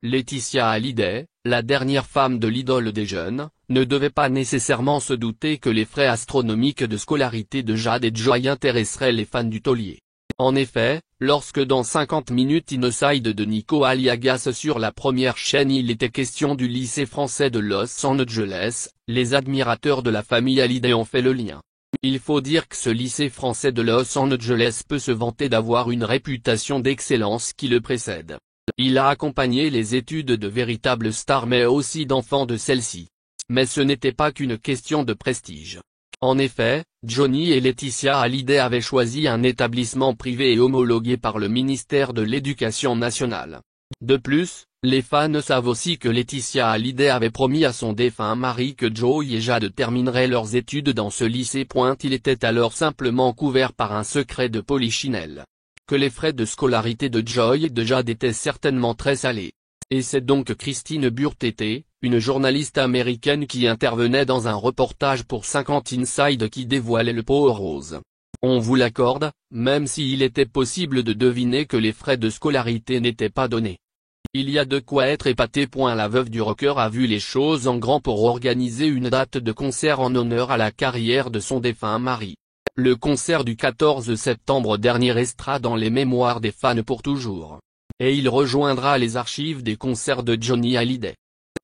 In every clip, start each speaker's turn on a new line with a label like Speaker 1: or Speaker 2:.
Speaker 1: Laetitia Hallyday, la dernière femme de l'idole des jeunes, ne devait pas nécessairement se douter que les frais astronomiques de scolarité de Jade et Joy intéresseraient les fans du taulier. En effet, lorsque dans 50 minutes Inside de Nico Aliagas sur la première chaîne il était question du lycée français de Los Angeles, les admirateurs de la famille Hallyday ont fait le lien. Il faut dire que ce lycée français de Los Angeles peut se vanter d'avoir une réputation d'excellence qui le précède. Il a accompagné les études de véritables stars mais aussi d'enfants de celles-ci. Mais ce n'était pas qu'une question de prestige. En effet, Johnny et Laetitia Hallyday avaient choisi un établissement privé et homologué par le ministère de l'Éducation nationale. De plus, les fans savent aussi que Laetitia Hallyday avait promis à son défunt mari que Joy et Jade termineraient leurs études dans ce lycée. Il était alors simplement couvert par un secret de polichinelle. Que les frais de scolarité de Joy et de Jade étaient certainement très salés. Et c'est donc Christine Burtete, une journaliste américaine qui intervenait dans un reportage pour 50 Inside qui dévoilait le pot rose. On vous l'accorde, même s'il était possible de deviner que les frais de scolarité n'étaient pas donnés. Il y a de quoi être épaté. La veuve du rocker a vu les choses en grand pour organiser une date de concert en honneur à la carrière de son défunt mari. Le concert du 14 septembre dernier restera dans les mémoires des fans pour toujours. Et il rejoindra les archives des concerts de Johnny Hallyday.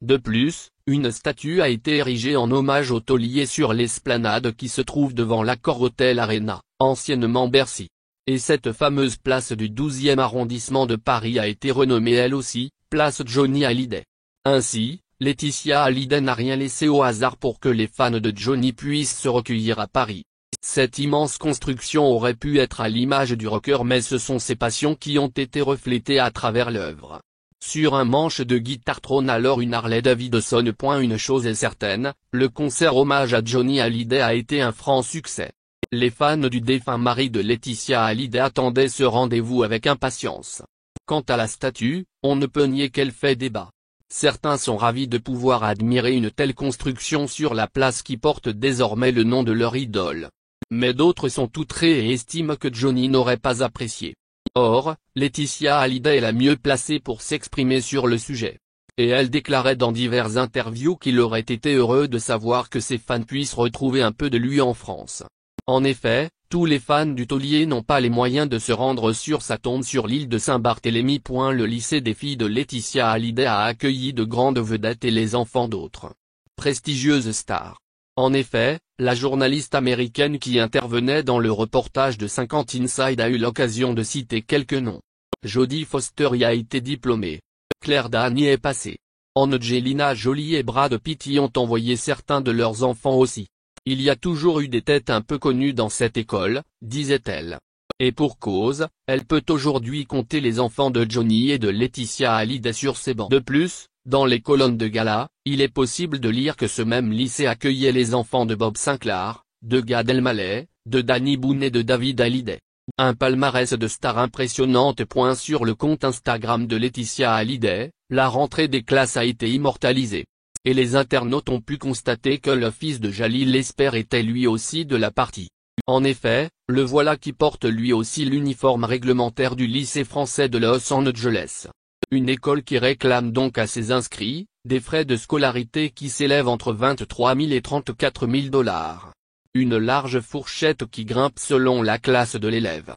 Speaker 1: De plus, une statue a été érigée en hommage au taulier sur l'esplanade qui se trouve devant l'Accor Hotel Arena, anciennement Bercy. Et cette fameuse place du 12e arrondissement de Paris a été renommée elle aussi, place Johnny Hallyday. Ainsi, Laetitia Hallyday n'a rien laissé au hasard pour que les fans de Johnny puissent se recueillir à Paris. Cette immense construction aurait pu être à l'image du rocker mais ce sont ses passions qui ont été reflétées à travers l'œuvre. Sur un manche de guitare trône alors une Harley Davidson. Une chose est certaine, le concert hommage à Johnny Hallyday a été un franc succès. Les fans du défunt mari de Laetitia Hallyday attendaient ce rendez-vous avec impatience. Quant à la statue, on ne peut nier qu'elle fait débat. Certains sont ravis de pouvoir admirer une telle construction sur la place qui porte désormais le nom de leur idole. Mais d'autres sont outrés et estiment que Johnny n'aurait pas apprécié. Or, Laetitia Hallyday est la mieux placée pour s'exprimer sur le sujet. Et elle déclarait dans diverses interviews qu'il aurait été heureux de savoir que ses fans puissent retrouver un peu de lui en France. En effet, tous les fans du taulier n'ont pas les moyens de se rendre sur sa tombe sur l'île de Saint-Barthélemy. Le lycée des filles de Laetitia Hallyday a accueilli de grandes vedettes et les enfants d'autres prestigieuses stars. En effet, la journaliste américaine qui intervenait dans le reportage de 50 Inside a eu l'occasion de citer quelques noms. Jodie Foster y a été diplômée. Claire Danes y est passée. Angelina Jolie et Brad Pitt y ont envoyé certains de leurs enfants aussi. Il y a toujours eu des têtes un peu connues dans cette école, disait-elle. Et pour cause, elle peut aujourd'hui compter les enfants de Johnny et de Laetitia Hallyday sur ses bancs. De plus, dans les colonnes de gala, il est possible de lire que ce même lycée accueillait les enfants de Bob Sinclair, de Gad Elmaleh, de Danny Boone et de David Hallyday. Un palmarès de stars impressionnante. Sur le compte Instagram de Laetitia Hallyday, la rentrée des classes a été immortalisée. Et les internautes ont pu constater que le fils de Jalil Lesper était lui aussi de la partie. En effet, le voilà qui porte lui aussi l'uniforme réglementaire du lycée français de Los Angeles. Une école qui réclame donc à ses inscrits, des frais de scolarité qui s'élèvent entre 23 000 et 34 000 $. Une large fourchette qui grimpe selon la classe de l'élève.